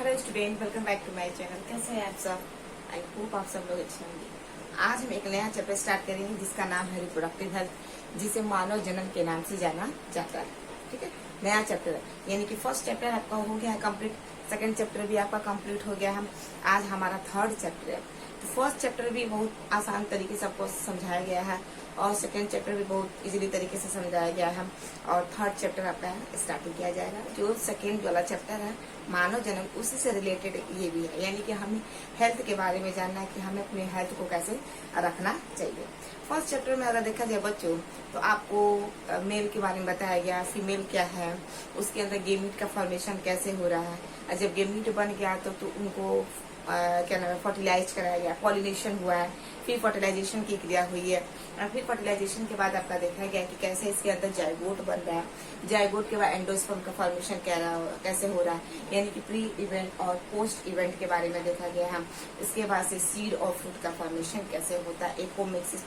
Hello student, welcome back to my channel. कैसे हैं आप सब? आई होप आप सब लोग अच्छे होंगे। आज हम एक नया चैप्टर स्टार्ट करेंगे जिसका नाम है रिप्रोडक्टिव हेल्थ, जिसे मानव जन्म के नाम से जाना जाता है। ठीक है, नया चैप्टर है, यानी कि फर्स्ट चैप्टर आपका हो गया है कंप्लीट, सेकंड चैप्टर भी आपका कंप्लीट हो गया है। आज हमारा थर्ड चैप्टर है। तो फर्स्ट चैप्टर भी बहुत आसान तरीके से आपको समझाया गया है और सेकंड चैप्टर भी बहुत इजीली तरीके से समझाया गया है और थर्ड चैप्टर आपका स्टार्टिंग किया जाएगा। जो सेकंड वाला चैप्टर है मानव जन्म, उसी से रिलेटेड ये भी है, यानी कि हमें हेल्थ के बारे में जानना है कि हमें अपने हेल्थ को कैसे रखना चाहिए। फर्स्ट चैप्टर में अगर देखा जाए बच्चों, तो आपको मेल के बारे में बताया गया, फीमेल क्या है, उसके अंदर गेमीट का फॉर्मेशन कैसे हो रहा है, और जब गेमीट बन गया तो उनको क्या नाम है, फर्टिलाइज कराया गया, पॉलिनेशन हुआ है, फिर फर्टिलाइजेशन की क्रिया हुई है और फिर फर्टिलाइजेशन के बाद आपका देखा गया कि कैसे इसके अंदर जाइगोट बन रहा है, जाइगोट के बाद एंडोस्पर्म का फॉर्मेशन कैसे हो रहा है, यानी कि प्री इवेंट और पोस्ट इवेंट के बारे में देखा गया है। इसके बाद से सीड और फ्रूट का फॉर्मेशन कैसे होता है, एपोमिक्सिस,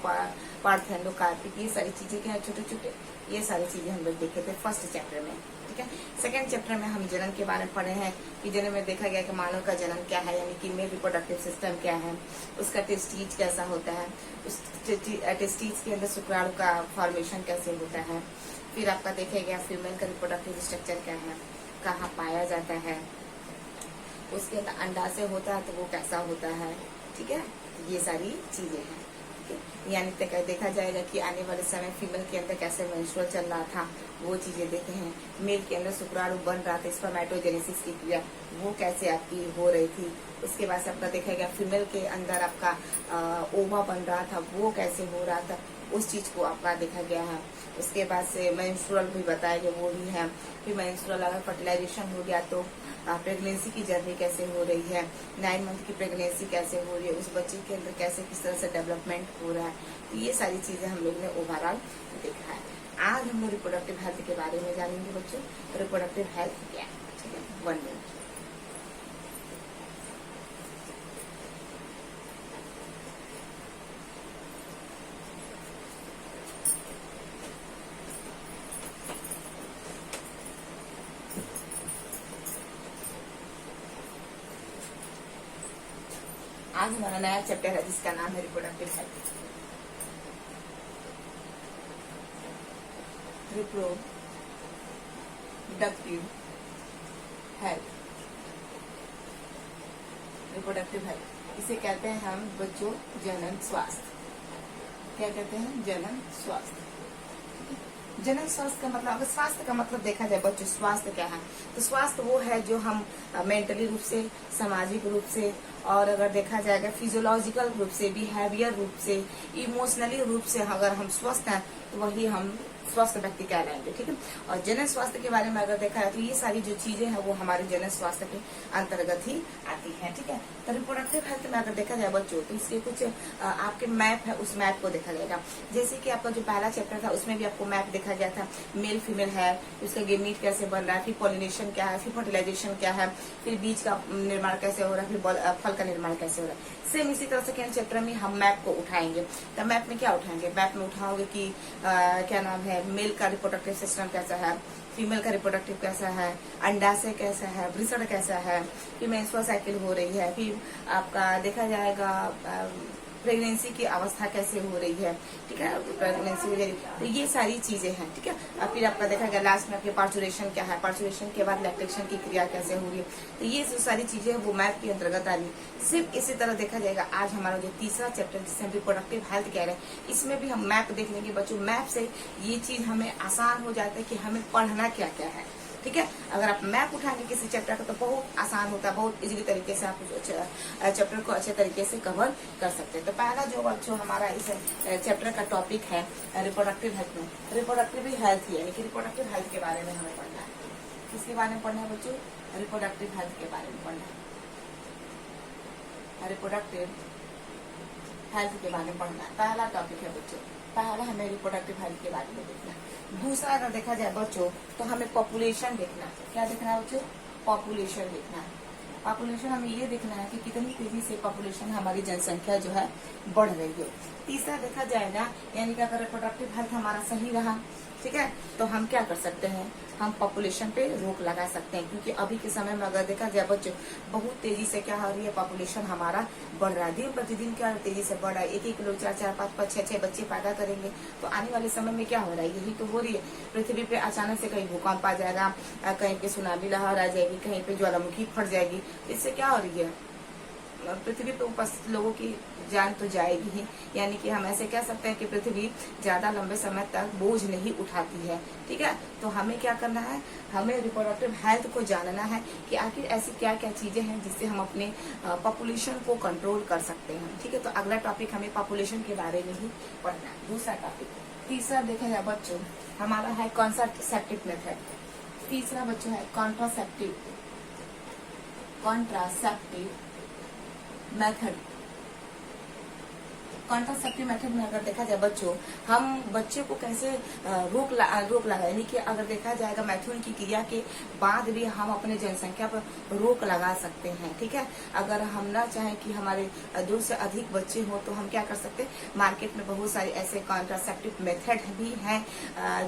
पार्थेनोकार्पिक, ये सारी चीजें क्या है, छोटे छोटे ये सारी चीजें हम लोग देखे थे फर्स्ट चैप्टर में। ठीक है, सेकंड चैप्टर में हम जन्म के बारे में पढ़े हैं कि जन्म में देखा गया कि मानव का जन्म क्या है, यानी कि मेल रिप्रोडक्टिव सिस्टम क्या है, उसका टेस्टीज कैसा होता है, उस टेस्टीज के अंदर शुक्राणु का फॉर्मेशन कैसे होता है, फिर आपका देखा गया फीमेल का रिप्रोडक्टिव स्ट्रक्चर क्या है, कहाँ पाया जाता है, उसके अंदर अंडा से होता है तो वो कैसा होता है। ठीक है, ये सारी चीजें हैं। यानी देखा जाएगा कि आने वाले समय फीमेल के अंदर कैसे मेंस्ट्रुअल चल रहा था, वो चीजें देखे हैं। मेल के अंदर शुक्राणु बन रहा था, स्पर्मेटोजेनेसिस की क्रिया वो कैसे आपकी हो रही थी। उसके बाद से आपका देखा गया फीमेल के अंदर आपका ओवा बन रहा था, वो कैसे हो रहा था, उस चीज को आपका देखा गया है। उसके बाद से मेंस्ट्रुअल भी बताया गया, वो भी है। फिर मेंस्ट्रुअल अगर फर्टिलाइजेशन हो गया तो प्रेगनेंसी की जर्नी कैसे हो रही है, 9 मंथ की प्रेगनेंसी कैसे हो रही है, उस बच्चे के अंदर कैसे किस तरह से डेवलपमेंट हो रहा है, तो ये सारी चीजें हम लोग ने ओवरऑल देखा है। आज हम लोग रिप्रोडक्टिव हेल्थ के बारे में जानेंगे बच्चों। रिप्रोडक्टिव हेल्थ क्या है? ठीक है, 1 मिनट। आज हमारा नया चैप्टर है जिसका नाम है reproductive health. Reproductive health, reproductive health इसे कहते हैं हम बच्चों जनन स्वास्थ्य। क्या कहते हैं? जनन स्वास्थ्य। जनन स्वास्थ्य का मतलब, अगर स्वास्थ्य का मतलब देखा जाए बच्चों, स्वास्थ्य क्या है, तो स्वास्थ्य वो है जो हम मेंटली रूप से, सामाजिक रूप से, और अगर देखा जाएगा फिजियोलॉजिकल रूप से, बिहेवियर रूप से, इमोशनली रूप से अगर हम स्वस्थ हैं तो वही हम स्वस्थ व्यक्ति कहलाएंगे। ठीक है, और जनन स्वास्थ्य के बारे में अगर देखा है तो ये सारी जो चीजें हैं वो हमारे जनन स्वास्थ्य के अंतर्गत ही आती है। ठीक है, तो रिप्रोडक्टिव हेल्थ में अगर देखा जाए बच्चों तो इसके कुछ आपके मैप है, उस मैप को देखा जाएगा। जैसे कि आपका जो पहला चैप्टर था उसमें भी आपको मैप देखा गया था, मेल फीमेल है, उसका गेमीट कैसे बन रहा है, फिर पॉलिनेशन क्या है, फिर फर्टिलाइजेशन क्या है, फिर बीज का निर्माण कैसे हो रहा है, फिर फल का निर्माण कैसे हो रहा है। सेम इसी तरह सेकेंड चैप्टर में हम मैप को उठाएंगे। तो मैप में क्या उठाएंगे? मैप में उठाओगे कि क्या नाम है, मेल का रिप्रोडक्टिव सिस्टम कैसा है, फीमेल का रिप्रोडक्टिव कैसा है, अंडाशय कैसा है, वृषण कैसा है, फिर मेंस्ट्रुअल साइकिल हो रही है, फिर आपका देखा जाएगा प्रेगनेंसी की अवस्था कैसे हो रही है। ठीक है, प्रेगनेंसी हो रही, तो ये सारी चीजें हैं। ठीक है, और फिर आपका देखा गया लास्ट में आपके पार्चुरेशन क्या है, पार्चुरेशन के बाद लैक्टेशन की क्रिया कैसे हो रही है, तो ये जो सारी चीजें वो मैप के अंतर्गत आ रही है। सिर्फ इसी तरह देखा जाएगा आज हमारा जो तीसरा चैप्टर जिसे हम रिप्रोडक्टिव हेल्थ कह रहे हैं, इसमें भी हम मैप देख लेंगे बच्चों। मैप से ये चीज हमें आसान हो जाता है कि हमें पढ़ना क्या क्या है। ठीक है, अगर आप मैप उठाएंगे किसी चैप्टर का तो बहुत आसान होता है, बहुत इजीली तरीके से आप चैप्टर को अच्छे तरीके से कवर कर सकते हैं। तो पहला जो हमारा इस चैप्टर का टॉपिक है रिप्रोडक्टिव हेल्थ में, रिप्रोडक्टिव हेल्थ यानी कि रिप्रोडक्टिव हेल्थ के बारे में हमें पढ़ना है। किसके बारे में पढ़ना है बच्चों? रिप्रोडक्टिव हेल्थ के बारे में पढ़ना है, रिप्रोडक्टिव हेल्थ के बारे में पढ़ना है। पहला टॉपिक है बच्चों, पहला हमें रिप्रोडक्टिव हेल्थ के बारे में देखना है। दूसरा अगर देखा जाए बच्चों तो हमें पॉपुलेशन देखना है। क्या देखना है बच्चों? पॉपुलेशन देखना है। पॉपुलेशन हमें ये देखना है कि कितनी तेजी से पॉपुलेशन, हमारी जनसंख्या जो है बढ़ रही है। तीसरा देखा जाएगा, यानी कि अगर रिप्रोडक्टिव हेल्थ हमारा सही रहा ठीक है। तो हम क्या कर सकते हैं, हम पॉपुलेशन पे रोक लगा सकते हैं, क्योंकि अभी के समय में अगर देखा जाए बच्चों, बहुत तेजी से क्या हो रही है, पॉपुलेशन हमारा बढ़ रहा है, दिन प्रतिदिन क्या तेजी से बढ़ रहा है। एक लोग 4-4, 5-5, 6-6 बच्चे पैदा करेंगे, तो आने वाले समय में क्या हो रहा है, यही तो हो रही है। पृथ्वी पे अचानक से कहीं भूकंप आ जाएगा, कहीं पे सुनामी लहर आ जाएगी, कहीं पे ज्वालामुखी फट जाएगी। इससे क्या हो रही है, पृथ्वी पे उपस्थित लोगों की जान तो जाएगी ही। यानी कि हम ऐसे कह सकते हैं कि पृथ्वी ज्यादा लंबे समय तक बोझ नहीं उठाती है, ठीक है। तो हमें क्या करना है, हमें रिप्रोडक्टिव हेल्थ को जानना है कि आखिर ऐसी क्या क्या चीजें हैं जिससे हम अपने पॉपुलेशन को कंट्रोल कर सकते हैं, ठीक है। तो अगला टॉपिक हमें पॉपुलेशन के बारे में ही पढ़ना है। दूसरा टॉपिक, तीसरा देखा जाए बच्चों, हमारा है कॉन्ट्रासेप्टिव मेथड। तीसरा बच्चों है कॉन्ट्रासेप्टिव मेथड। कॉन्ट्रासेप्टिव मेथड में अगर देखा जाए बच्चों, हम बच्चे को कैसे रोक लगाए, यानी कि अगर देखा जाएगा मैथुन की क्रिया के बाद भी हम अपने जनसंख्या पर रोक लगा सकते हैं, ठीक है। अगर हम ना चाहें कि हमारे 2 से अधिक बच्चे हो, तो हम क्या कर सकते हैं, मार्केट में बहुत सारे ऐसे कॉन्ट्रासेप्टिव मेथड भी हैं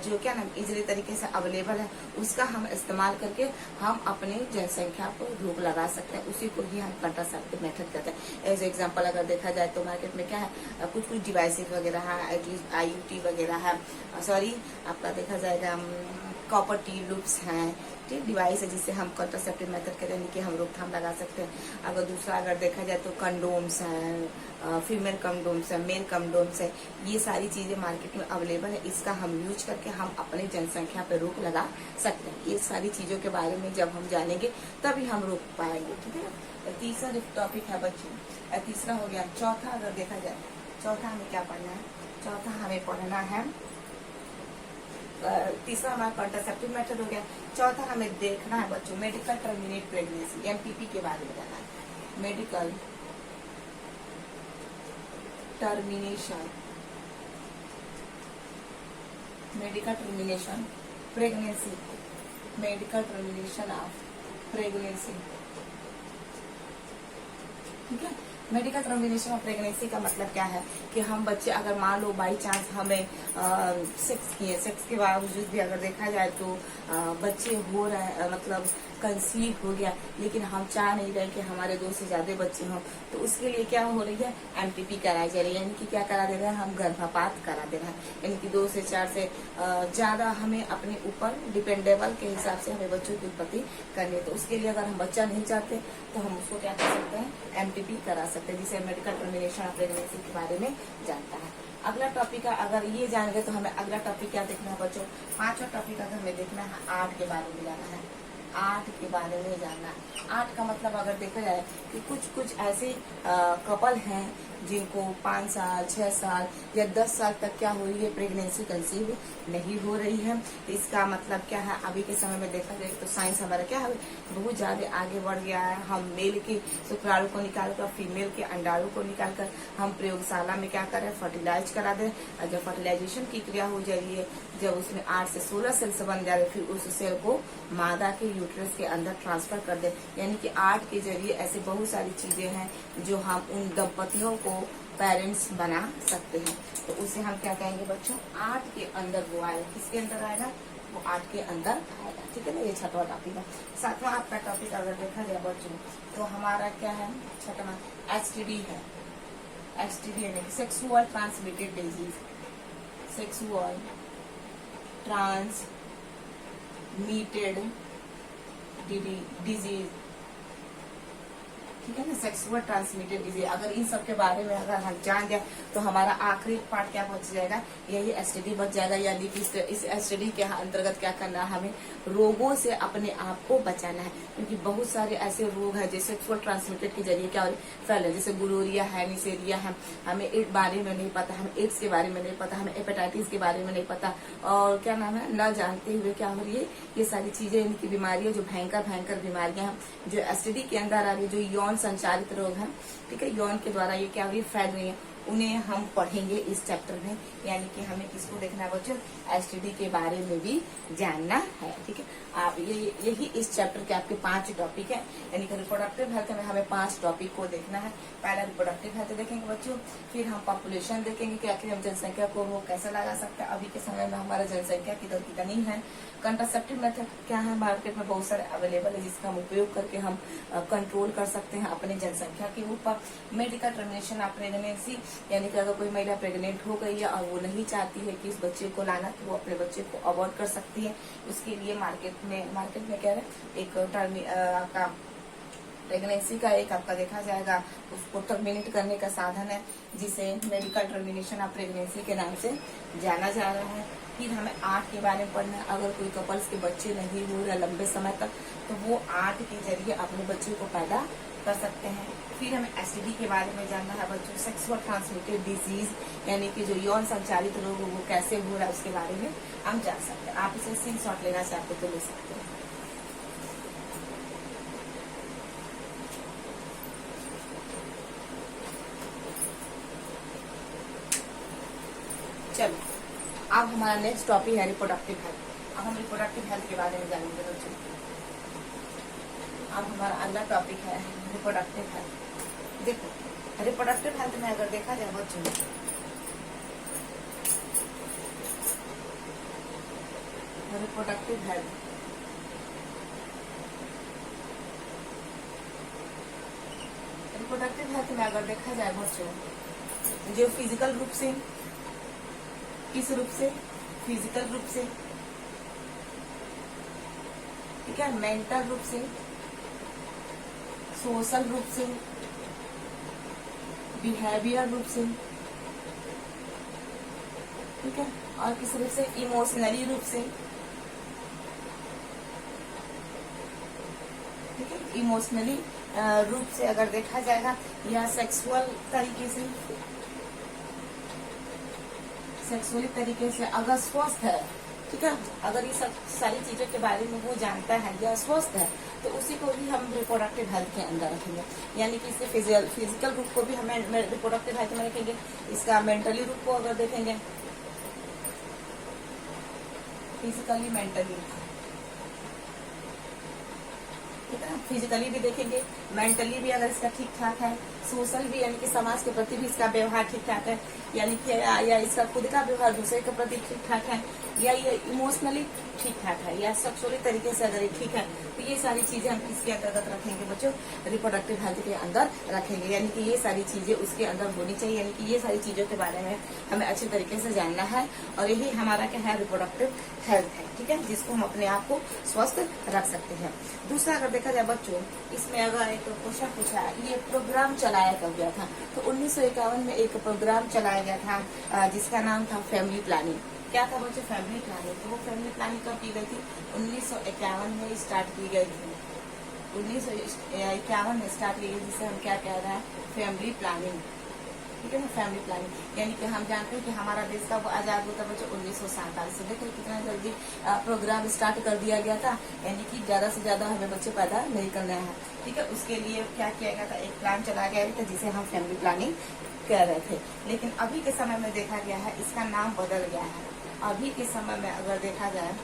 जो क्या ना इजीली तरीके से अवेलेबल है, उसका हम इस्तेमाल करके हम अपने जनसंख्या पर रोक लगा सकते हैं। उसी को ही हम कॉन्ट्रासेप्टिव मेथड कहते हैं। एज एग्जाम्पल अगर देखा जाए तो मार्केट में क्या है, कुछ डिवाइसेस वगैरह है, IUT वगैरह है, सॉरी आपका देखा जाएगा कॉपर टी लूप्स हैं, ठीक डिवाइस है जिससे हम कॉन्ट्रासेप्टिव मेथड कहते हैं कि हम रोकथाम लगा सकते हैं। अगर दूसरा अगर देखा जाए तो कंडोम्स हैं, फीमेल कंडोम्स है, मेल कंडोम्स है, ये सारी चीजें मार्केट में अवेलेबल है। इसका हम यूज करके हम अपने जनसंख्या पर रोक लगा सकते हैं। ये सारी चीजों के बारे में जब हम जानेंगे तभी हम रोक पाएंगे, ठीक है। तीसरा टॉपिक है बच्चों, तीसरा हो गया। चौथा अगर देखा जाए, चौथा हमें क्या पढ़ना है, चौथा हमें पढ़ना है, तीसरा हमारा कॉन्ट्रासेप्टिव मेथड हो गया। चौथा हमें देखना है बच्चों मेडिकल टर्मिनेट प्रेगनेंसी, MTP के बारे में जाना है। Medical termination pregnancy, medical termination of pregnancy, ठीक है। मेडिकल टर्मिनेशन ऑफ प्रेगनेंसी का मतलब क्या है कि हम बच्चे अगर मान लो बाई चांस हमें सेक्स के बावजूद भी अगर देखा जाए तो बच्चे हो रहे हैं, मतलब कंसीव हो गया, लेकिन हम चाह नहीं रहे कि हमारे 2 से ज्यादा बच्चे हों, तो उसके लिए क्या हो रही है, MTP कराई जा रही है। यानी कि क्या करा दे रहे हैं, हम गर्भपात करा दे रहे हैं। यानी कि 2 से 4 से ज्यादा हमें अपने ऊपर डिपेंडेबल के हिसाब से हमें बच्चों की उत्पत्ति करनी है। तो उसके लिए अगर हम बच्चा नहीं चाहते तो हम उसको क्या कर सकते हैं, MTP करा सकते हैं, जिसे मेडिकल टर्मिनेशन ऑफ प्रेगनेंसी के बारे में जानता है। अगला टॉपिक है, अगर ये जान गए तो हमें अगला टॉपिक क्या देखना है बच्चों, 5वां टॉपिक अगर हमें देखना है, 8 के बारे में जाना है। 8 के बारे में जानना है। 8 का मतलब अगर देखा जाए कि कुछ ऐसे कपल हैं जिनको 5 साल 6 साल या 10 साल तक क्या हो रही है, प्रेगनेंसी कंसीव नहीं हो रही है। तो इसका मतलब क्या है, अभी के समय में देखा जाए तो साइंस हमारा क्या है, बहुत ज्यादा आगे बढ़ गया है। हम मेल के शुक्राणु को निकालकर फीमेल के अंडाणु को निकालकर हम प्रयोगशाला में क्या करें, फर्टिलाइज करा दें। और जब फर्टिलाइजेशन की क्रिया हो जा रही है, जब उसमें 8 से 16 सेल्स बन जा रहे, फिर उस सेल को मादा के यूट्रस के अंदर ट्रांसफर कर दे। यानी कि 8 के जरिए ऐसे बहुत सारी चीजें हैं जो हम उन दंपतियों को पेरेंट्स बना सकते हैं। तो उसे हम क्या कहेंगे बच्चों, 8 के अंदर वो आएगा। किसके अंदर आएगा, वो 8 के अंदर आएगा, ठीक है ना। ये 6वां टॉपिक है। 7वां आपका टॉपिक अगर देखा जाए बच्चों तो हमारा क्या है, 6वां STD है। STD यानी कि sexual transmitted disease, sexual transmitted disease, ठीक है ना, सेक्सुअल ट्रांसमिटेड डिजीज। अगर इन सब के बारे में अगर हम जान जाए तो हमारा आखिरी पार्ट क्या बच जाएगा, यही STD बच जाएगा। यानी कि इस STD के अंतर्गत क्या करना है, हमें रोगों से अपने आप को बचाना है। क्योंकि बहुत सारे ऐसे रोग हैं जो सेक्सुअल ट्रांसमिटेड के जरिए क्या फैले, जैसे गुलोरिया है, निसेरिया है, हमें इस बारे में नहीं पता, हमें एड्स के बारे में नहीं पता, हमें हेपेटाइटिस के बारे में नहीं पता, और क्या नाम है, न जानते हुए क्या हो रही है, ये सारी चीजें इनकी बीमारियां जो भयंकर बीमारियां हैं जो STD के अंदर आ रही है, जो यौन संचालित रोग है, ठीक है, यौन के द्वारा ये क्या हो रही है, फैल रही है। उन्हें हम पढ़ेंगे इस चैप्टर में। यानी कि हमें किसको देखना है बच्चों, एसटीडी के बारे में भी जानना है। ठीक है, आप यही इस चैप्टर के आपके 5 टॉपिक है। यानी कि रिप्रोडक्टिव हेल्थ में हमें 5 टॉपिक को देखना है। पहला रिप्रोडक्टिव हेल्थ देखेंगे बच्चों, फिर हम पॉपुलेशन देखेंगे कि आखिर हम जनसंख्या को वो कैसे लगा सकते हैं, अभी के समय में हमारा जनसंख्या कितनी है। कंट्रासेप्टिव मेथड क्या है, मार्केट में बहुत सारे अवेलेबल है जिसका हम उपयोग करके हम कंट्रोल कर सकते हैं अपने जनसंख्या के ऊपर। मेडिकल टर्मिनेशन ऑफ प्रेगनेंसी, यानी कि अगर कोई महिला प्रेग्नेंट हो गई है और वो नहीं चाहती है कि इस बच्चे को लाना, तो वो अपने बच्चे को अवॉइड कर सकती है। उसके लिए मार्केट में क्या है, एक आपका प्रेगनेंसी का एक आपका देखा जाएगा, उसको टर्मिनेट करने का साधन है, जिसे मेडिकल टर्मिनेशन ऑफ प्रेगनेंसी के नाम से जाना जा रहा है। फिर हमें आर्ट के बारे में पढ़ना है। अगर कोई कपल्स के बच्चे नहीं हो रहे लंबे समय तक, तो वो आर्ट के जरिए अपने बच्चे को पैदा कर सकते हैं। फिर हमें एसटीडी के बारे में जानना है बच्चों, सेक्सुअल ट्रांसमिटेड डिजीज, यानी कि जो यौन संचालित रोग वो कैसे हो रहा है उसके बारे में हम जान सकते हैं। आप इसे स्क्रीनशॉट लेना चाहते तो ले सकते हैं। चलो, अब हमारा नेक्स्ट टॉपिक है रिप्रोडक्टिव हेल्थ। अब हम रिप्रोडक्टिव हेल्थ के बारे में जानेंगे बच्चों। अब हमारा अगला टॉपिक है रिप्रोडक्टिव हेल्थ। देखो, रिप्रोडक्टिव हेल्थ में अगर देखा जाए बच्चों, रिप्रोडक्टिव हेल्थ में अगर देखा जाए बच्चों, जो फिजिकल रूप से, किस रूप से, फिजिकल रूप से, ठीक है, मेंटल रूप से, सोशल रूप से, बिहेवियर रूप से, ठीक है, और किस रूप से, इमोशनली रूप से, ठीक है, इमोशनली रूप से अगर देखा जाएगा, या सेक्सुअली तरीके से अगर स्वस्थ है, ठीक है, अगर ये सब सारी चीजों के बारे में वो जानता है या स्वस्थ है, तो उसी को भी हम रिप्रोडक्टिव हेल्थ के अंदर रखेंगे। यानी कि इससे फिजिकल रूप को भी हमें रिप्रोडक्टिव हेल्थ में रखेंगे। इसका मेंटली रूप को अगर देखेंगे, फिजिकली मेंटली, ठीक है, फिजिकली भी देखेंगे, मेंटली भी अगर इसका ठीक ठाक है, सोशल भी यानी कि समाज के प्रति भी इसका व्यवहार ठीक ठाक है, यानी कि या इसका खुद का व्यवहार दूसरे के प्रति ठीक ठाक है, या ये इमोशनली ठीक ठाक है, या सेक्सुअली तरीके से अगर ये ठीक है, तो ये सारी चीजें हम किसके अंतर्गत रखेंगे बच्चों, रिप्रोडक्टिव हेल्थ के अंदर रखेंगे। यानी कि ये सारी चीजें उसके अंदर होनी चाहिए। यानी कि ये सारी चीजों के बारे में हमें अच्छे तरीके से जानना है, और यही हमारा क्या है, रिप्रोडक्टिव हेल्थ है। ठीक है, जिसको हम अपने आप को स्वस्थ रख सकते हैं। दूसरा अगर देखा जाए बच्चों, इसमें अगर एक क्वेश्चन पूछा है, ये प्रोग्राम चलाया कब गया था, तो 1951 में एक प्रोग्राम चलाया गया था जिसका नाम था फैमिली प्लानिंग। क्या था बच्चों, फैमिली प्लानिंग। तो वो फैमिली प्लानिंग कब की गई थी, 1951 में स्टार्ट की गई थी। 1951 में स्टार्ट की गई, जिसे हम क्या कह रहे हैं, फैमिली प्लानिंग। ठीक है ना, फैमिली प्लानिंग। यानी कि हम जानते हैं कि हमारा देश का आजाद होता बच्चों 1947 से। देखो कितना जल्दी प्रोग्राम स्टार्ट कर दिया गया था। यानी कि ज्यादा से ज्यादा हमें बच्चे पैदा नहीं करना है। ठीक है, उसके लिए क्या किया गया था, एक प्लान चलाया गया था जिसे हम फैमिली प्लानिंग कह रहे थे। लेकिन अभी के समय में देखा गया है, इसका नाम बदल गया है। अभी के समय में अगर देखा जाए,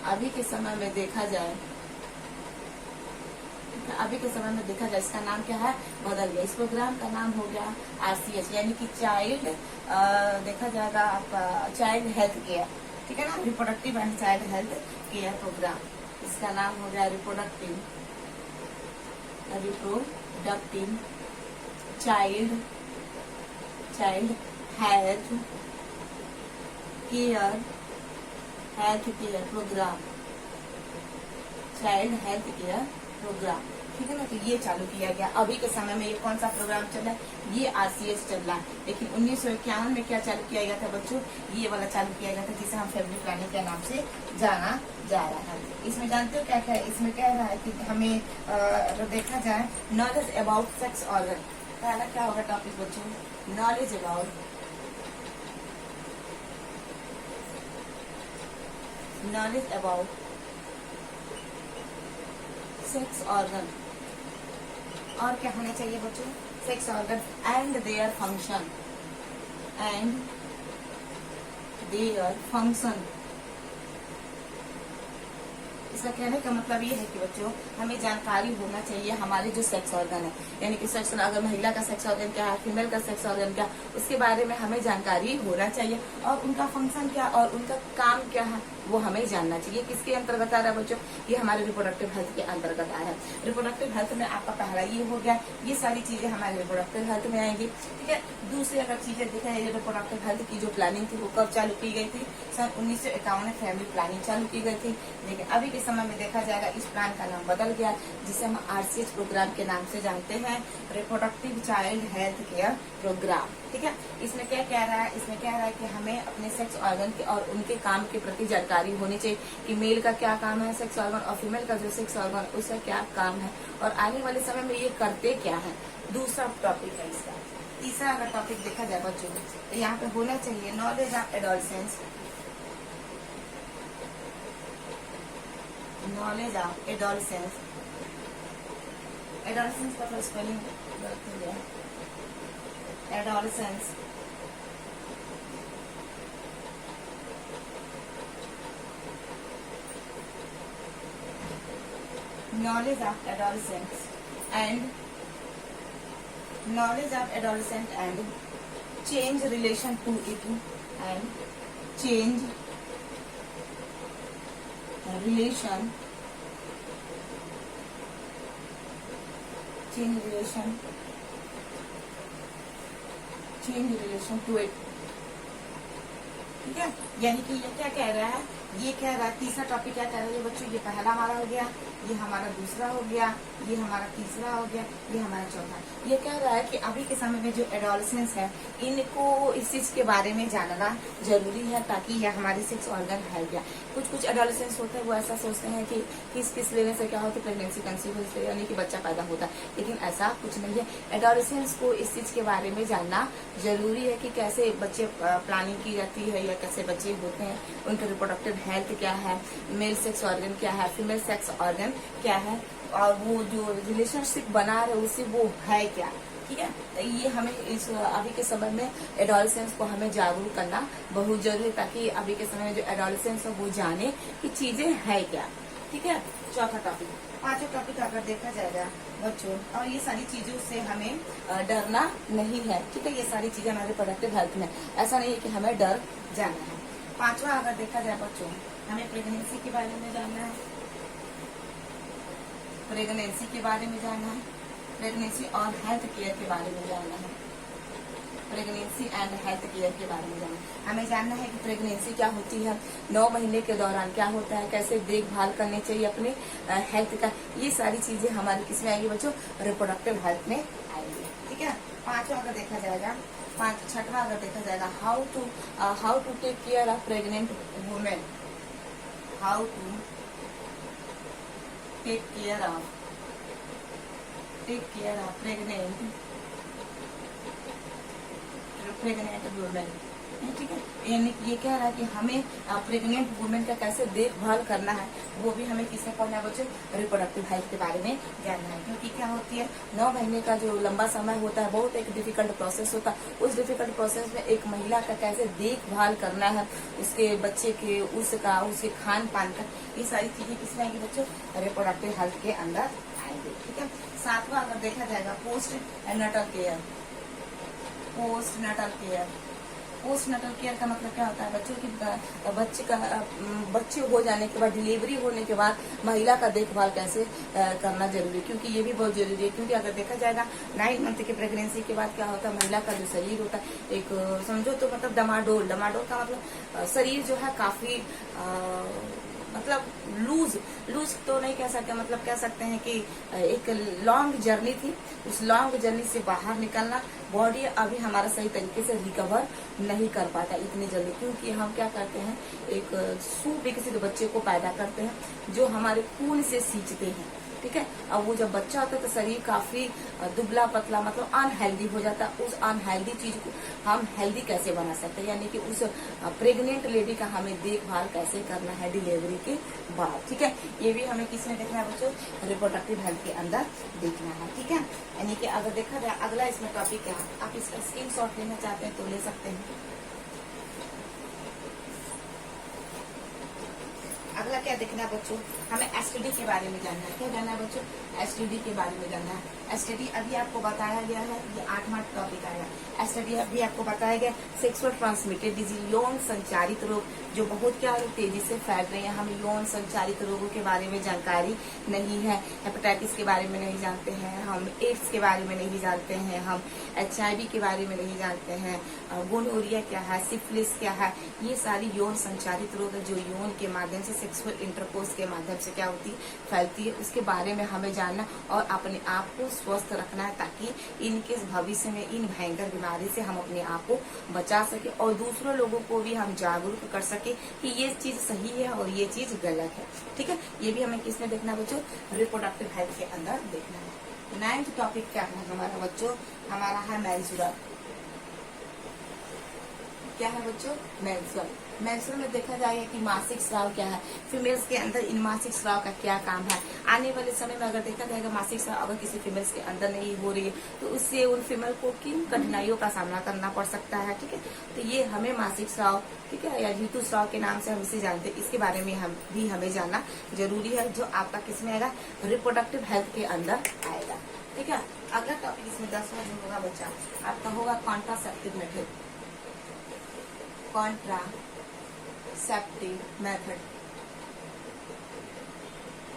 अभी के समय में देखा जाए, इसका नाम क्या है, बदल गया। इस प्रोग्राम का नाम हो गया RCH, यानी कि चाइल्ड, देखा जाएगा आपका चाइल्ड हेल्थ केयर। ठीक है ना, reproductive and child health care programme. इसका नाम हो गया reproductive child health care programme, child health care programme. ठीक है ना, तो ये चालू किया गया। अभी के समय में ये कौन सा प्रोग्राम चल रहा है, ये RCH चल रहा है। लेकिन 1951 में क्या चालू किया गया था बच्चों, ये वाला चालू किया गया था जिसे हम फैमिली प्लानिंग के नाम से जाना जा रहा है। इसमें जानते हो क्या क्या है, इसमें कह रहा है कि हमें अगर देखा जाए, नॉलेज अबाउट सेक्स ऑर्गन। पहला क्या होगा टॉपिक बच्चों, नॉलेज अबाउट सेक्स ऑर्गन। और क्या होना चाहिए बच्चों, sex organ and their function, and their function. इसका कहने का मतलब ये है कि बच्चों हमें जानकारी होना चाहिए हमारे जो सेक्स ऑर्गन है, यानी कि सेक्स अगर महिला का सेक्स ऑर्गन क्या है, फीमेल का सेक्स ऑर्गन क्या, उसके बारे में हमें जानकारी होना चाहिए, और उनका फंक्शन क्या और उनका काम क्या है वो हमें जानना चाहिए। किसके अंतर्गत आ रहा है बच्चों, ये हमारे रिप्रोडक्टिव हेल्थ के अंतर्गत आ रहा है। रिप्रोडक्टिव हेल्थ में आपका पहला ये हो गया, ये सारी चीजें हमारे रिप्रोडक्टिव हेल्थ में आएंगी, ठीक है। दूसरी अगर चीजें देखें, ये रिप्रोडक्टिव हेल्थ की जो प्लानिंग थी वो कब चालू की गई थी, सन 1951 में फैमिली प्लानिंग चालू की गई थी। लेकिन अभी के समय में देखा जाएगा इस प्लान का नाम बदल गया, जिसे हम RCH प्रोग्राम के नाम से जानते हैं, reproductive child health care programme, ठीक है। इसमें क्या कह रहा है, इसमें कह रहा है कि हमें अपने सेक्स ऑर्गन के और उनके काम के प्रति जानकारी होनी चाहिए कि मेल का क्या काम है सेक्स ऑर्गन, और फीमेल का जो सेक्स ऑर्गन उसका क्या काम है, और आने वाले समय में ये करते क्या है। दूसरा टॉपिक है इसका। तीसरा अगर टॉपिक देखा जाए बच्चों तो यहाँ पे होना चाहिए knowledge of adolescence, knowledge of adolescence. Adolescence का तो स्पेलिंग गलत हो गया, adolescence knowledge of adolescents and knowledge of adolescent and change relation to it and change relation to it, ठीक है। यानी कि ये क्या कह रहा है, ये कह रहा है तीसरा टॉपिक क्या कह रहा है बच्चों, ये पहला हमारा हो गया, ये हमारा दूसरा हो गया, ये हमारा तीसरा हो गया, ये हमारा चौथा। ये कह रहा है कि अभी के समय में जो एडोलसेंस है इनको इस चीज के बारे में जानना जरूरी है, ताकि यह हमारे सेक्स ऑर्गन है क्या। कुछ एडोलसेंस होते हैं वो ऐसा सोचते हैं कि किस लेने से क्या होता है, प्रेगनेंसी कंसीव होती, यानी कि बच्चा पैदा होता है, लेकिन ऐसा कुछ नहीं है। एडोलसेंस को इस चीज के बारे में जानना जरूरी है कि कैसे बच्चे प्लानिंग की जाती है या कैसे बच्चे होते हैं, उनके रिप्रोडक्टिव हेल्थ क्या है, मेल सेक्स ऑर्गन क्या है, फीमेल सेक्स ऑर्गन क्या है, और वो जो रिलेशनशिप बना रहे उससे वो है क्या, ठीक है। तो ये हमें इस अभी के समय में एडोलसेंस को हमें जागरूक करना बहुत जरूरी है, ताकि अभी के समय में जो एडोलसेंस है वो जाने कि चीजें है क्या, ठीक है। चौथा टॉपिक। पांचवा टॉपिक अगर देखा जाएगा बच्चों, और ये सारी चीजों से हमें डरना नहीं है, ठीक है। ये सारी चीजें हमारे प्रोडक्टिव हेल्थ में, ऐसा नहीं है कि हमें डर जाना है। पांचवा अगर देखा जाए बच्चों, हमें प्रेगनेंसी के बारे में जानना है, प्रेगनेंसी के बारे में जानना है, प्रेगनेंसी और हेल्थ केयर के बारे में जानना है, प्रेगनेंसी एंड हेल्थ केयर के बारे में जानना है। हमें जानना है कि प्रेगनेंसी क्या होती है, 9 महीने के दौरान क्या होता है, कैसे देखभाल करनी चाहिए अपने हेल्थ का, ये सारी चीजें हमारी किसमें आएंगी बच्चों, रिप्रोडक्टिव हेल्थ में आएंगी, ठीक है। पांचवा अगर देखा जाएगा, छठवा अगर देखा जाएगा, how to take care of pregnant women, how to take care of pregnant women, ठीक है। यानी ये कह रहा है कि हमें प्रेग्नेंट वुमेन का कैसे देखभाल करना है, वो भी हमें किससे पढ़ना है बच्चों, रिप्रोडक्टिव हेल्थ के बारे में जानना है। क्योंकि क्या होती है, 9 महीने का जो लंबा समय होता है बहुत एक डिफिकल्ट प्रोसेस होता है। उस डिफिकल्ट प्रोसेस में एक महिला का कैसे देखभाल करना है, उसके बच्चे के उसका उसके खान पान का, ये सारी चीजें किसमें आएंगी बच्चों, रिप्रोडक्टिव हेल्थ के अंदर आएंगे, ठीक है। सातवां अगर देखा जाएगा, post Nuttall care. Post Nuttall care का मतलब क्या होता है बच्चों की, बच्चे हो जाने के बाद, डिलीवरी होने के बाद महिला का देखभाल कैसे करना जरूरी है, क्योंकि ये भी बहुत जरूरी है। क्योंकि अगर देखा जाएगा 9 मंथ की प्रेगनेंसी के बाद क्या होता है, महिला का जो शरीर होता है एक समझो तो मतलब डमाडोल का मतलब शरीर जो है काफी मतलब लूज तो नहीं कह सकते, मतलब कह सकते हैं कि एक लॉन्ग जर्नी थी, उस लॉन्ग जर्नी से बाहर निकलना, बॉडी अभी हमारा सही तरीके से रिकवर नहीं कर पाता इतनी जल्दी, क्योंकि हम क्या करते हैं, एक सुविकसित बच्चे को पैदा करते हैं जो हमारे खून से सींचते हैं, ठीक है। अब वो जब बच्चा होता है तो शरीर काफी दुबला पतला मतलब अनहेल्दी हो जाता है। उस अनहेल्दी चीज को हम हेल्दी कैसे बना सकते हैं, यानी कि उस प्रेग्नेंट लेडी का हमें देखभाल कैसे करना है डिलीवरी के बाद, ठीक है। ये भी हमें किसमें देखना है बच्चों, रिप्रोडक्टिव हेल्थ के अंदर देखना है, ठीक है। यानी कि अगर देखा जाए अगला इसमें टॉपिक क्या है, आप इसका स्क्रीनशॉट लेना चाहते हैं तो ले सकते हैं। अगला क्या देखना है बच्चों, हमें एसटीडी के बारे में जानना है। क्या जानना है बच्चों, एसटीडी के बारे में जानना है। एसटीडी अभी आपको बताया गया है, ये 8वां टॉपिक आया। एसटीडी अभी आपको बताया गया सेक्सुअल ट्रांसमिटेड डिजीज, यौन संचारित रोग, जो बहुत क्या तेजी से फैल रहे हैं। हमें यौन संचारित रोगों के बारे में जानकारी नहीं है। हेपेटाइटिस के बारे में नहीं जानते हैं हम, एड्स के बारे में नहीं जानते हैं हम, HIV के बारे में नहीं जानते हैं, गोनोरिया क्या है, सिफिलिस क्या है। ये सारी यौन संचारित रोग है जो यौन के माध्यम से सेक्सुअल इंटरकोर्स के माध्यम से क्या होती है, फैलती है। उसके बारे में हमें जानना और अपने आप को स्वस्थ रखना है, ताकि इनके भविष्य में इन भयंकर बीमारी से हम अपने आप को बचा सके और दूसरों लोगों को भी हम जागरूक कर सके कि ये चीज सही है और ये चीज गलत है, ठीक है। ये भी हमें किसमें देखना है बच्चों, रिप्रोडक्टिव हेल्थ के अंदर देखना है। 9th टॉपिक क्या है हमारा बच्चों, हमारा है मेंस्ट्रुअल। क्या है बच्चों, मेंस्ट्रुअल। मेंस्ट्रुअल में देखा जाएगा कि मासिक स्राव क्या है, फीमेल्स के अंदर इन मासिक स्राव का क्या काम है। आने वाले समय में अगर देखा जाएगा मासिक स्राव अगर किसी फीमेल्स के अंदर नहीं हो रही है तो उससे उन फीमेल को किन कठिनाइयों का सामना करना पड़ सकता है, ठीक है। तो ये हमें मासिक स्राव, ठीक है, या ऋतुस्राव के नाम से हम इसे जानते हैं, इसके बारे में हमें जानना जरूरी है, जो आपका किसमें आएगा, रिप्रोडक्टिव हेल्थ के अंदर आएगा, ठीक है। अगला टॉपिक इसमें 10वां जो होगा बच्चा आपका होगा contraceptive method. Contraceptive method,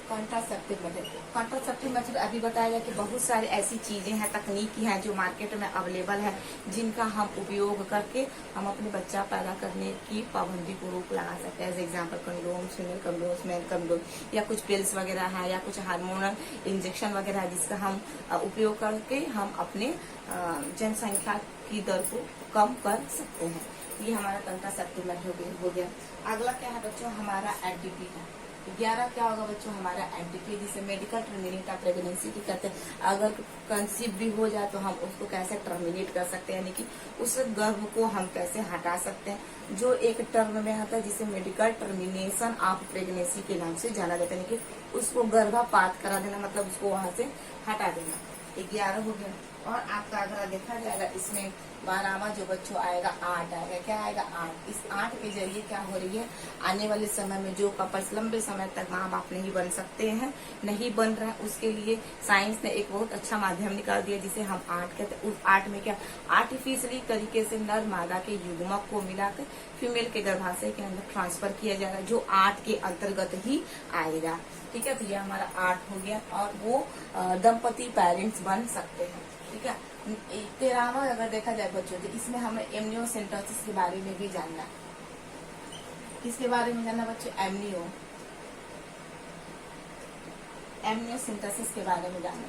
contraceptive method. Contraceptive method अभी बताया कि बहुत सारी ऐसी चीजें हैं, तकनीकी हैं जो मार्केट में अवेलेबल है, जिनका हम उपयोग करके हम अपने बच्चा पैदा करने की पाबंदी को रोक लगा सकते हैं। As example condom, female condom, male condom, या कुछ पिल्स वगैरह है या कुछ हार्मोनल इंजेक्शन वगैरह है, जिसका हम उपयोग करके हम अपने जनसंख्या की दर को कम कर सकते हैं। ये हमारा कॉन्ट्रासेप्टिव मेथड हो गया। अगला क्या है बच्चों, हमारा एंटीपी है। 11 क्या होगा बच्चों, हमारा एंटीपी, जिसे मेडिकल टर्मिनेट ऑफ प्रेगनेंसी की कहते हैं। अगर कंसीव भी हो जाए तो हम उसको कैसे टर्मिनेट कर सकते हैं, यानी कि उस गर्भ को हम कैसे हटा सकते हैं, जो एक टर्म में आता है जिसे मेडिकल टर्मिनेशन ऑफ प्रेगनेंसी के नाम से जाना जाता है, यानी कि उसको गर्भपात करा देना, मतलब उसको वहां से हटा देना। 11 हो गया। और आपका अगर देखा जाएगा इसमें 12वां जो बच्चों आएगा 8 आएगा। क्या आएगा, 8। इस 8 के जरिए क्या हो रही है, आने वाले समय में जो कपल्स लंबे समय तक माँ बाप नहीं बन सकते हैं, नहीं बन रहा है, उसके लिए साइंस ने एक बहुत अच्छा माध्यम निकाल दिया जिसे हम 8 कहते हैं। उस 8 में क्या आर्टिफिशियली तरीके से नर मादा के युग्मक को मिलाकर फीमेल के गर्भाशय के अंदर ट्रांसफर किया जाएगा, जो 8 के अंतर्गत ही आएगा, ठीक है। तो ये हमारा 8 हो गया। और वो दंपति पेरेंट्स बन सकते हैं, ठीक है। 13वां अगर देखा जाए बच्चों तो इसमें हमें एमनियोसेंटोसिस के बारे में भी जानना है। किसके बारे में जानना बच्चों, एमनियोसेंटोसिस के बारे में जानना,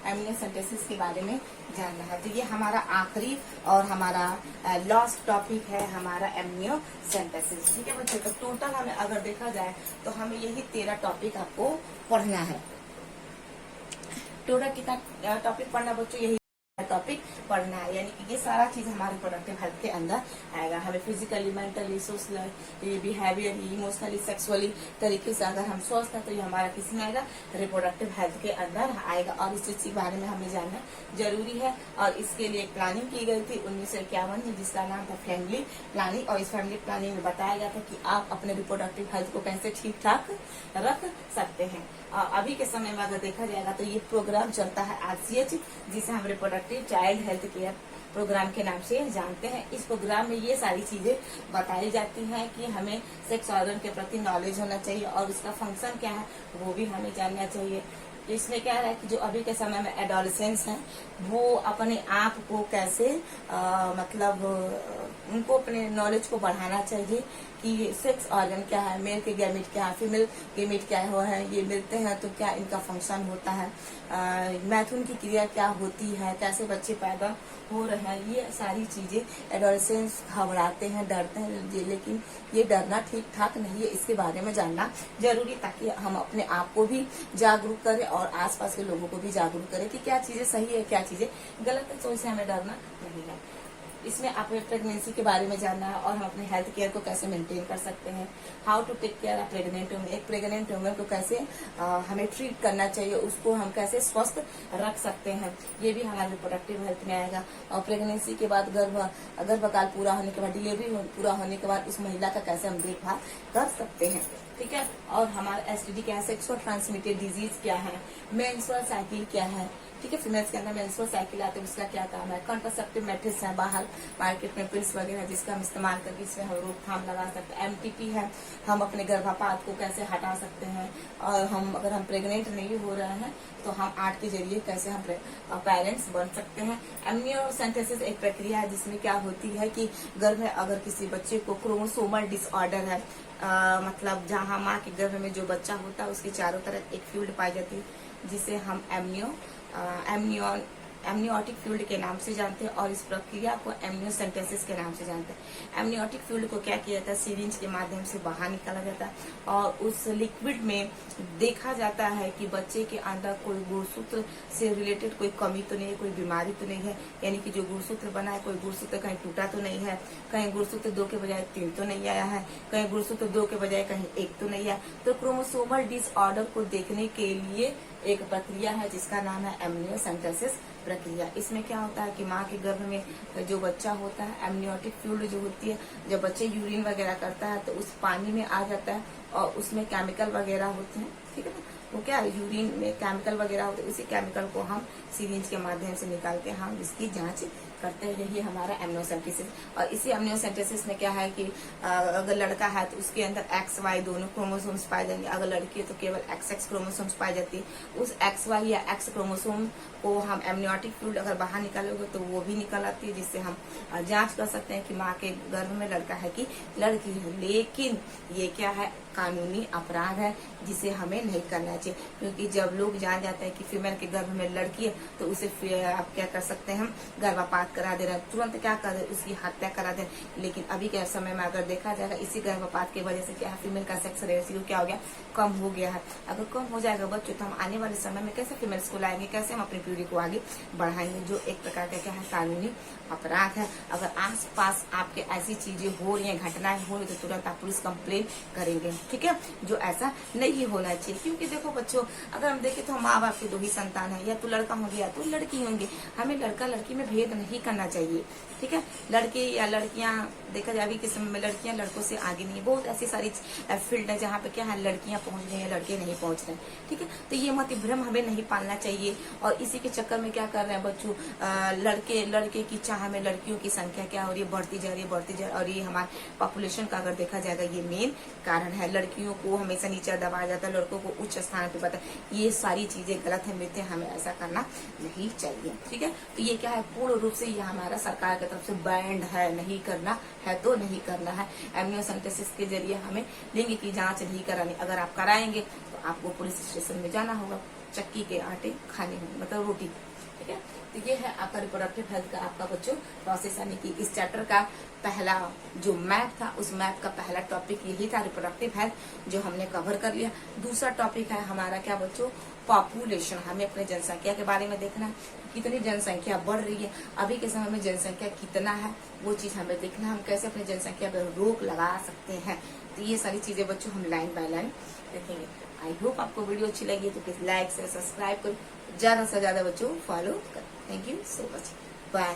एमनियोसेंटोसिस के बारे में जानना है। तो ये हमारा आखिरी और हमारा लास्ट टॉपिक है, हमारा एमनियोसेंटोसिस, ठीक है बच्चों। तो टोटल हमें अगर देखा जाए तो हमें यही 13 टॉपिक आपको पढ़ना है। टोटल कितना टॉपिक पढ़ना बच्चों, यही टॉपिक पढ़ना है, यानी कि ये सारा चीज हमारे प्रोडक्टिव हेल्थ के अंदर आएगा। हमें physically, mentally, socially, behaviourally, emotionally, sexually तरीके से अगर हम स्वस्थ हैं तो ये हमारा किसमें आएगा, रिप्रोडक्टिव हेल्थ के अंदर आएगा। और इस चीज के बारे में हमें जानना जरूरी है। और इसके लिए एक प्लानिंग की गई थी 1951 में, जिसका नाम था फैमिली प्लानिंग। और इस फैमिली प्लानिंग में बताया गया था कि आप अपने रिप्रोडक्टिव हेल्थ को कैसे ठीक ठाक रख सकते हैं। अभी के समय में अगर देखा जाएगा तो ये प्रोग्राम चलता है RCH, जिसे हम reproductive child health care programme के नाम से जानते हैं। इस प्रोग्राम में ये सारी चीजें बताई जाती हैं कि हमें सेक्स ऑर्गन के प्रति नॉलेज होना चाहिए और उसका फंक्शन क्या है वो भी हमें जानना चाहिए। तो इसमें क्या है कि जो अभी के समय में एडोलेसेंस हैं वो अपने आप को कैसे मतलब उनको अपने नॉलेज को बढ़ाना चाहिए कि सेक्स ऑर्गन क्या है, मेल के गैमेट क्या है, फीमेल गैमेट क्या है, ये मिलते हैं तो क्या इनका फंक्शन होता है, मैथुन की क्रिया क्या होती है, कैसे बच्चे पैदा हो रहे हैं, ये सारी चीजें एडोलेसेंस घबराते हैं, डरते हैं, लेकिन ये डरना ठीक ठाक नहीं है। इसके बारे में जानना जरूरी, ताकि हम अपने आप को भी जागरूक करें और आसपास के लोगों को भी जागरूक करें कि क्या चीजें सही है, क्या चीजें गलत है, तो इससे हमें डरना नहीं है। इसमें आपने प्रेगनेंसी के बारे में जानना है और हम अपने हेल्थ केयर को कैसे मेंटेन कर सकते हैं, how to take care of pregnant women, एक प्रेग्नेंट वुमेन को कैसे हमें ट्रीट करना चाहिए, उसको हम कैसे स्वस्थ रख सकते हैं, ये भी हमारे रिप्रोडक्टिव हेल्थ में आएगा। और प्रेगनेंसी के बाद गर्भकाल पूरा होने के बाद, डिलीवरी पूरा होने के बाद उस महिला का कैसे हम देखभाल कर सकते हैं, ठीक है। और हमारा STD क्या है, सेक्सुअल ट्रांसमिटेड डिजीज क्या है, मेंस्ट्रुअल साइकिल क्या है, ठीक है। फीमेल्स के अंदर मेंस्ट्रुअल साइकिल आते हैं, उसका क्या काम है, कॉन्ट्रासेप्टिव मेथड्स है बाहर मार्केट में पिल्स वगैरह जिसका हम इस्तेमाल करके इसमें हम रोकथाम लगा सकते हैं। MTP है, हम अपने गर्भपात को कैसे हटा सकते हैं, और हम अगर हम प्रेग्नेंट नहीं हो रहे हैं तो हम आर्ट के जरिए कैसे हम पेरेंट्स बन सकते हैं। एमनियोसेंटेसिस एक प्रक्रिया है जिसमें क्या होती है कि गर्भ में अगर किसी बच्चे को क्रोमोसोमल डिसऑर्डर है, मतलब जहाँ माँ के गर्भ में जो बच्चा होता है उसके चारों तरफ एक फ्लूइड पाई जाती है जिसे हम एमनियोटिक फ्लूइड के नाम से जानते हैं, और इस प्रक्रिया को एमनियोसेंटेसिस के नाम से जानते हैं। एमनियोटिक फ्लूइड को क्या किया जाता है, सिरिंज के माध्यम से बाहर निकाला जाता है और उस लिक्विड में देखा जाता है कि बच्चे के अंदर कोई गुणसूत्र से रिलेटेड कोई कमी तो नहीं है, कोई बीमारी तो नहीं है, यानी कि जो गुणसूत्र बना है कोई गुणसूत्र कहीं टूटा तो नहीं है, कहीं गुणसूत्र 2 के बजाय 3 तो नहीं आया है, कहीं गुणसूत्र 2 के बजाय कहीं 1 तो नहीं आया। तो क्रोमोसोमल डिसऑर्डर को देखने के लिए एक प्रक्रिया है जिसका नाम है एमनियोसेंटेसिस प्रक्रिया। इसमें क्या होता है कि माँ के गर्भ में जो बच्चा होता है, एमनियोटिक फ्लूइड जो होती है, जब बच्चे यूरिन वगैरह करता है तो उस पानी में आ जाता है और उसमें केमिकल वगैरह होते हैं, ठीक है ना। वो क्या यूरिन में केमिकल वगैरह होते हैं, उसी केमिकल को हम सिरिंज के माध्यम से निकाल के हम इसकी जांच करते हैं। यही हमारा एमनियोसेंटेसिस। और इसी एमनियोसेंटेसिस में क्या है कि अगर लड़का है तो उसके अंदर XY दोनों क्रोमोसोम्स पाए जाएंगे, अगर लड़की है तो केवल XX क्रोमोसोम्स पाई जाती है। उस XY या X क्रोमोसोम को हम एमनियोटिक फ्लूइड अगर बाहर निकालोगे तो वो भी निकल आती है, जिससे हम जांच कर सकते हैं कि माँ के गर्भ में लड़का है कि लड़की है। लेकिन ये क्या है, कानूनी अपराध है जिसे हमें नहीं करना चाहिए, क्योंकि जब लोग जान जाते हैं कि फीमेल के गर्भ में लड़की है तो उसे आप क्या कर सकते हैं, हम गर्भपात करा दे रहे हैं, तुरंत क्या कर दे, उसकी हत्या करा दे। लेकिन अभी के समय में अगर देखा जाएगा इसी गर्भपात की वजह से क्या है, फीमेल का सेक्स रेशियो क्या हो गया, कम हो गया है। अगर कम हो जाएगा बच्चों तो हम आने वाले समय में कैसे फीमेल्स को लाएंगे, कैसे हम अपनी पीढ़ी को आगे बढ़ाएंगे, जो एक प्रकार का क्या है, कानूनी अपराध है। अगर आस पास आपके ऐसी चीजें हो रही है, घटनाएं हो रही तो तुरंत आप पुलिस कंप्लेन करेंगे, ठीक है, जो ऐसा नहीं होना चाहिए। क्योंकि देखो बच्चों, अगर हम देखें तो हम माँ बाप के 2 ही संतान है, या तो लड़का होंगे या तो लड़की होंगे। हमें लड़का लड़की में भेद नहीं करना चाहिए, ठीक है। लड़के या लड़कियां, देखा जाए अभी के समय में लड़कियां लड़कों से आगे नहीं है। बहुत ऐसी सारी फील्ड है जहाँ पे क्या है, लड़कियां पहुंच रही है, लड़के नहीं पहुंच रहे, ठीक है। तो ये मत भ्रम हमें नहीं पालना चाहिए। और इसी के चक्कर में क्या कर रहे हैं बच्चों, लड़के की चाह में लड़कियों की संख्या क्या हो रही है, बढ़ती जा रही है। और ये हमारे पॉपुलेशन का अगर देखा जाएगा ये मेन कारण है। लड़कियों को हमेशा नीचे दबाया जाता है, लड़कों को उच्च स्थान पे बताया, ये सारी चीजें गलत है, मिलते हमें ऐसा करना नहीं चाहिए, ठीक है। तो ये क्या है, पूर्ण रूप से ये हमारा सरकार की तरफ से बैंड है, नहीं करना है तो नहीं करना है। एमनियोसेंटेसिस के जरिए हमें लिंग की जांच नहीं करानी, अगर आप कराएंगे तो आपको पुलिस स्टेशन में जाना होगा, चक्की के आटे खाने होंगे, मतलब रोटी, ठीक है। तो ये है आपका रिप्रोडक्टिव हेल्थ का आपका बच्चों प्रोसेस, यानी कि इस चैप्टर का पहला जो मैप था, उस मैप का पहला टॉपिक यही था, रिप्रोडक्टिव हेल्थ, जो हमने कवर कर लिया। दूसरा टॉपिक है हमारा क्या बच्चों, पॉपुलेशन। हमें अपने जनसंख्या के बारे में देखना है, कितनी जनसंख्या बढ़ रही है, अभी के समय में जनसंख्या कितना है, वो चीज हमें देखना है, हम कैसे अपनी जनसंख्या पर रोक लगा सकते हैं। तो ये सारी चीजें बच्चों हम लाइन बाय लाइन देखेंगे। आई होप आपको वीडियो अच्छी लगी तो प्लीज लाइक से सब्सक्राइब करो, ज्यादा से ज्यादा बच्चों फॉलो करो। Thank you so much, bye.